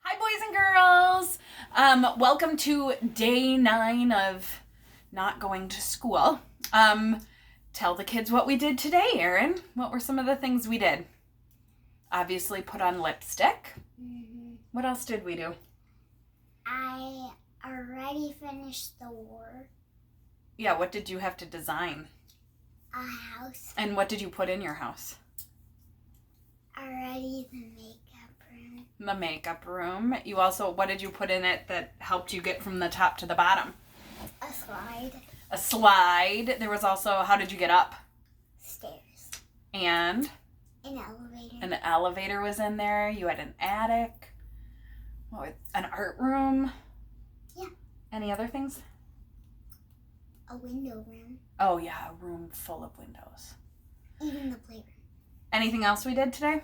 Hi, boys and girls. Welcome to day 9 of not going to school. Tell the kids what we did today, Erin. What were some of the things we did? Obviously put on lipstick. What else did we do? I already finished the work. Yeah, what did you have to design? A house. And what did you put in your house? Already the makeup room. The makeup room. You also, what did you put in it that helped you get from the top to the bottom? A slide. A slide. There was also, how did you get up? Stairs. And An elevator. an elevator was in there. You had an attic. An art room. Yeah. Any other things? A window room. Oh yeah, a room full of windows. Even the playroom. Anything else we did today?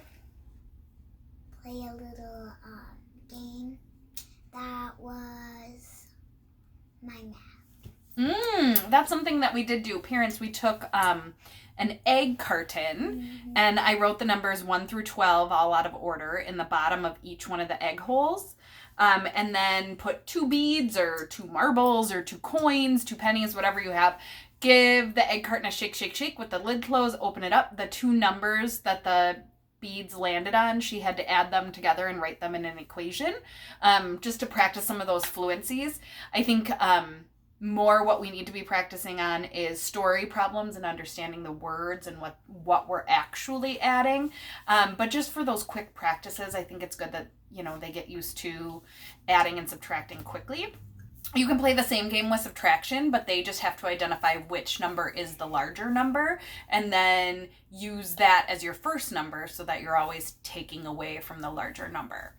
Play a little game. That was my math. That's something that we did do. Parents, we took an egg carton and I wrote the numbers 1 through 12 all out of order in the bottom of each one of the egg holes. And then put 2 beads or 2 marbles or 2 coins, 2 pennies, whatever you have. Give the egg carton a shake, shake, shake with the lid closed, open it up. The 2 numbers that the beads landed on, she had to add them together and write them in an equation, just to practice some of those fluencies. I think more what we need to be practicing on is story problems and understanding the words and what we're actually adding. But just for those quick practices, I think it's good that, they get used to adding and subtracting quickly. You can play the same game with subtraction, but they just have to identify which number is the larger number and then use that as your first number so that you're always taking away from the larger number.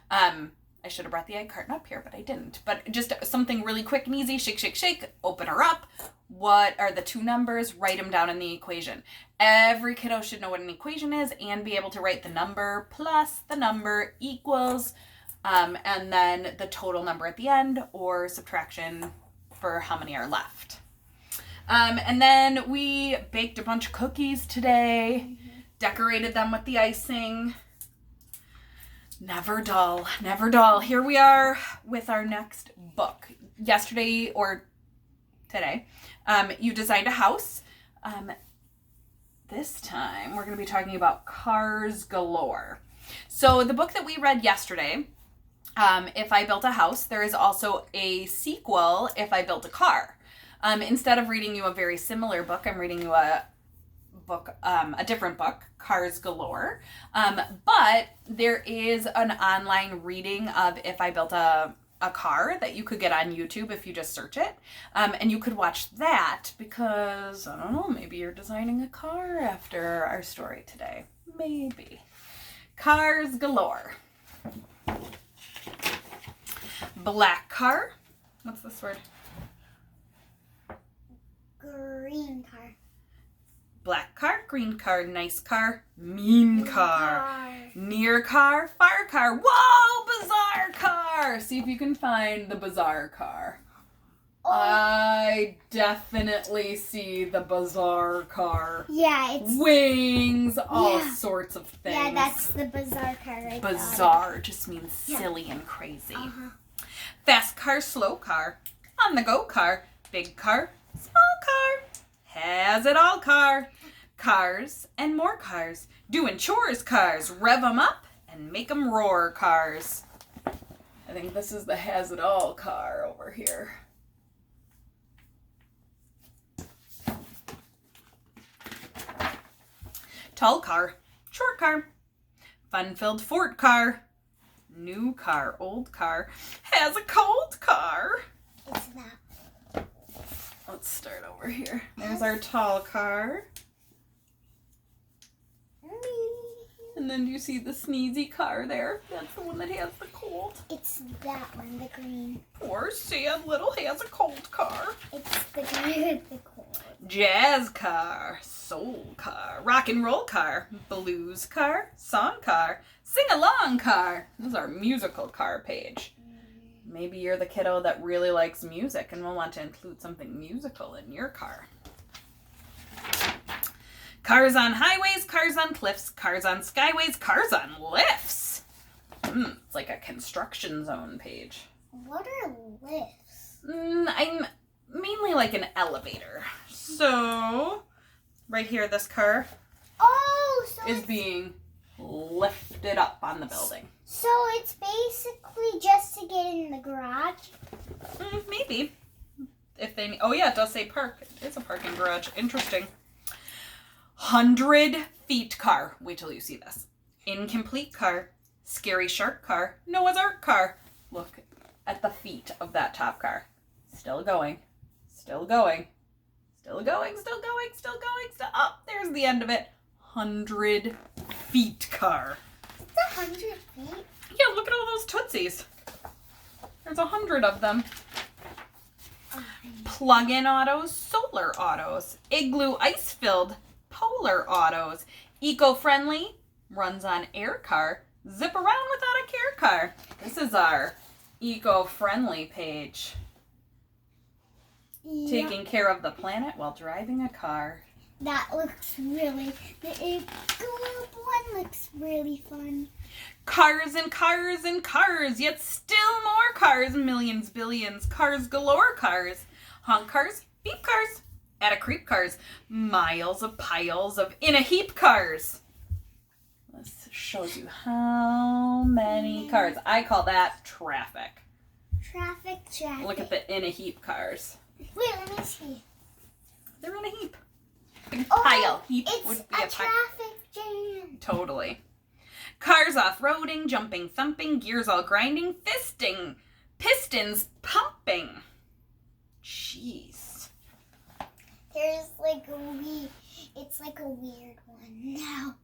I should have brought the egg carton up here, but I didn't. But just something really quick and easy. Shake, shake, shake. Open her up. What are the 2 numbers? Write them down in the equation. Every kiddo should know what an equation is and be able to write the number plus the number equals, and then the total number at the end, or subtraction for how many are left. And then we baked a bunch of cookies today, decorated them with the icing. Never dull, never dull. Here we are with our next book. Yesterday or today, you designed a house. This time we're going to be talking about Cars Galore. So the book that we read yesterday, If I Built a House, there is also a sequel, If I Built a Car. Instead of reading you a very similar book, I'm reading you a different book, Cars Galore. But there is an online reading of If I Built a Car that you could get on YouTube if you just search it. And you could watch that because, I don't know, maybe you're designing a car after our story today. Maybe. Cars Galore. Black car. What's this word? Green car. Black car, green car, nice car, mean car, near car, far car. Whoa, bizarre car. See if you can find the bizarre car. Oh. I definitely see the bizarre car. Yeah, it's wings, all sorts of things. Yeah, that's the bizarre car right there. Bizarre just means silly and crazy. Fast car, slow car, on the go car, big car, small car, has it all car, cars and more cars, doing chores cars, rev 'em up and make 'em roar cars. I think this is the has it all car over here. Tall car, short car, fun-filled fort car, new car, old car, has a cold car. It's not. Let's start over here. There's our tall car. And then do you see the sneezy car there? That's the one that has the cold. It's that one, the green. Poor sad little has a cold car. It's the guy with the cold. Jazz car, soul car, rock and roll car, blues car, song car, sing along car. This is our musical car page. Maybe you're the kiddo that really likes music and will want to include something musical in your car. Cars on highways, cars on cliffs, cars on skyways, cars on lifts. It's like a construction zone page. What are lifts? I'm mainly like an elevator. So, right here, this car So is being lifted up on the building. So it's basically just to get in the garage? Maybe. If they... Oh, yeah, it does say park. It's a parking garage. Interesting. 100 feet car. Wait till you see this. Incomplete car. Scary shark car. Noah's Ark car. Look at the feet of that top car. Still going. Still going. Still going. Still going. Still going. Still up. There's the end of it. 100 feet car. It's 100 feet? Yeah, look at all those Tootsies. There's 100 of them. Plug-in autos, solar autos, igloo ice-filled, polar autos, eco-friendly, runs on air car, zip around without a care car. This is our eco-friendly page. Yeah. Taking care of the planet while driving a car. That looks really... The globe one looks really fun. Cars and cars and cars, yet still more cars, millions, billions, cars galore cars. Honk cars, beep cars, at a creep cars, miles of piles of in a heap cars. This shows you how many cars. I call that traffic. Traffic. Look at the in a heap cars. Wait, let me see. They're in a heap. Big pile. Heap It's would be a a pile. traffic jam. Totally. Cars off-roading, jumping, thumping, gears all grinding, fisting, pistons pumping. Jeez. There's like it's like a weird one now.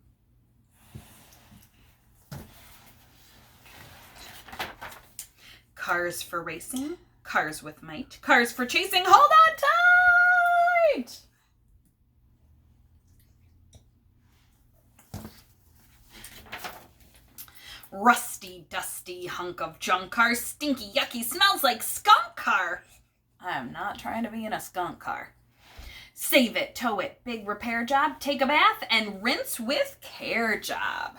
Cars for racing, cars with might, cars for chasing, hold on tight! Rusty, dusty hunk of junk car, stinky, yucky, smells like skunk car. I'm not trying to be in a skunk car. Save it, tow it, big repair job, take a bath, and rinse with care job.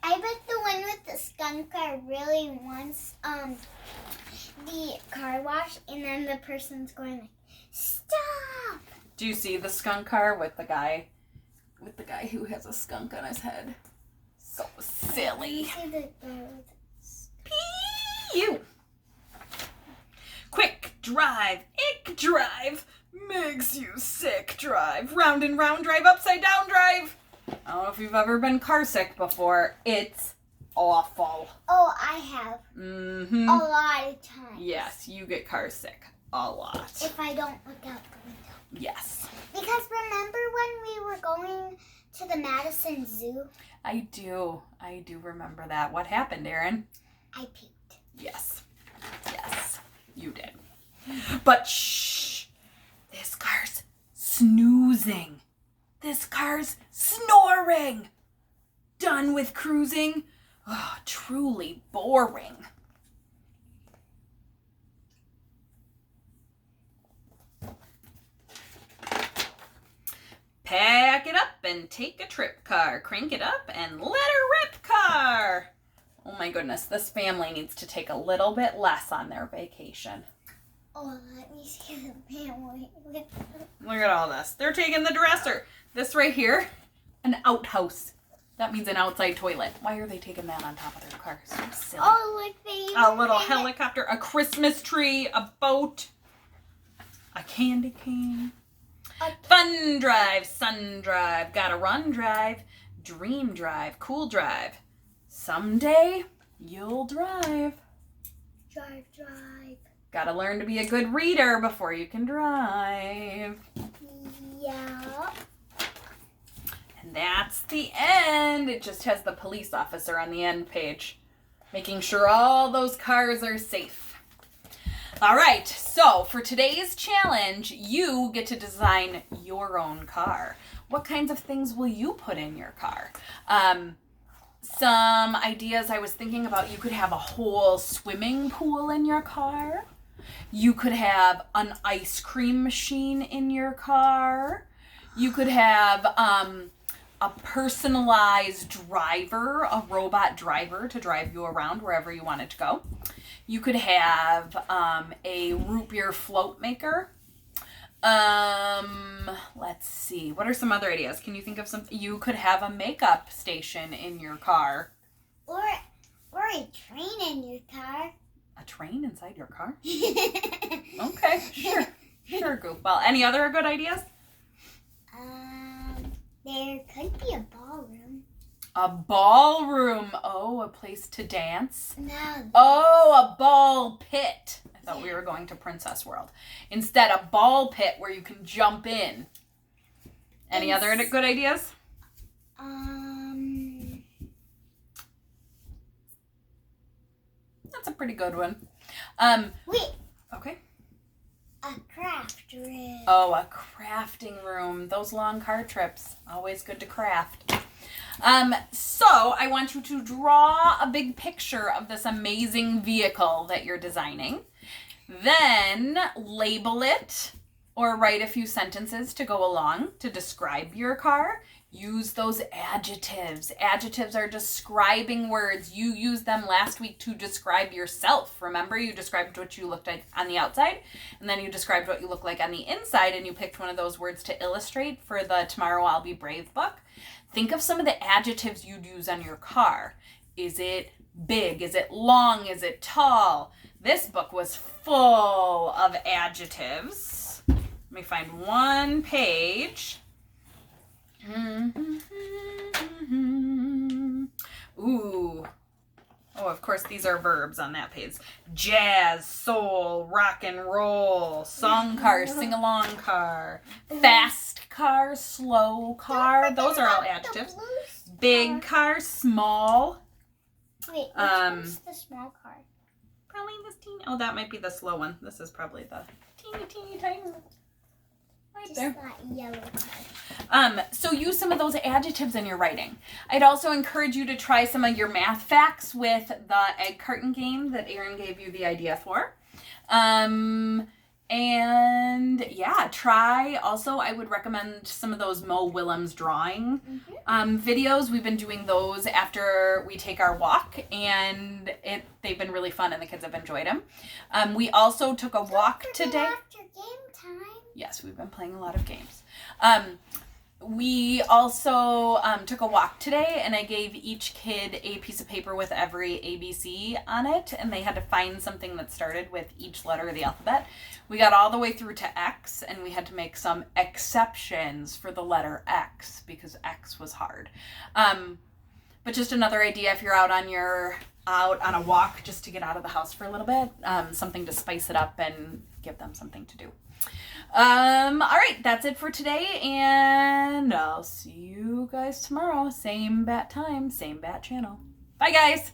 I bet the one with the skunk car really wants the car wash, and then the person's going like, stop! Do you see the skunk car with the guy who has a skunk on his head? So silly. See the Pee-you. Quick drive, ick drive, makes you sick drive, round and round drive, upside down drive. I don't know if you've ever been car sick before. It's awful. Oh, I have. Mm-hmm. A lot of times. Yes, you get car sick a lot. If I don't look out the window. Yes. Because remember when we were going to the Madison Zoo? I do remember that. What happened, Erin? I puked. Yes, you did. But shh, this car's snoozing. This car's snoring. Done with cruising? Oh, truly boring. Pack it up and take a trip, car. Crank it up and let her rip, car. Oh my goodness, this family needs to take a little bit less on their vacation. Oh, let me see the family. Look at all this. They're taking the dresser. This right here, an outhouse. That means an outside toilet. Why are they taking that on top of their car? So silly. Oh, look, they A little helicopter, a Christmas tree, a boat, a candy cane. Fun drive, sun drive, gotta run drive, dream drive, cool drive. Someday you'll drive. Drive. Gotta learn to be a good reader before you can drive. Yeah. And that's the end. It just has the police officer on the end page, making sure all those cars are safe. All right, so for today's challenge, you get to design your own car. What kinds of things will you put in your car? Some ideas I was thinking about, you could have a whole swimming pool in your car. You could have an ice cream machine in your car. You could have a a personalized driver, a robot driver to drive you around wherever you wanted to go. You could have a root beer float maker. Let's see. What are some other ideas? Can you think of something? You could have a makeup station in your car. Or a train in your car. A train inside your car? Okay, sure. Sure, Goop. Well, any other good ideas? There could be a ballroom. A ballroom. Oh, a place to dance. No. Oh, a ball pit. I thought we were going to Princess World. Instead, a ball pit where you can jump in. Any other good ideas? That's a pretty good one. Wait. Okay. A craft room. Oh, a crafting room. Those long car trips. Always good to craft. So I want you to draw a big picture of this amazing vehicle that you're designing. Then label it or write a few sentences to go along to describe your car. Use those adjectives. Adjectives are describing words. You used them last week to describe yourself. Remember, you described what you looked like on the outside, and then you described what you look like on the inside, and you picked one of those words to illustrate for the Tomorrow I'll Be Brave book. Think of some of the adjectives you'd use on your car. Is it big? Is it long? Is it tall? This book was full of adjectives. Let me find one page. Ooh. Oh, of course, these are verbs on that page. Jazz, soul, rock and roll, song car, sing-along car, fast car, slow car. Those are all adjectives. Big car, small. Wait, which one's the small car? Probably this teeny. Oh, that might be the slow one. This is probably the teeny tiny one. Right Just there. that yellow car. So use some of those adjectives in your writing. I'd also encourage you to try some of your math facts with the egg carton game that Erin gave you the idea for. And yeah, try also, I would recommend some of those Mo Willems drawing videos. We've been doing those after we take our walk, and they've been really fun and the kids have enjoyed them. We also took a walk today. After game time. Yes, we've been playing a lot of games. We also took a walk today, and I gave each kid a piece of paper with every ABC on it, and they had to find something that started with each letter of the alphabet. We got all the way through to X, and we had to make some exceptions for the letter X because X was hard. But just another idea if you're out on a walk just to get out of the house for a little bit, something to spice it up and give them something to do. All right, that's it for today, and I'll see you guys tomorrow. Same bat time, same bat channel. Bye, guys.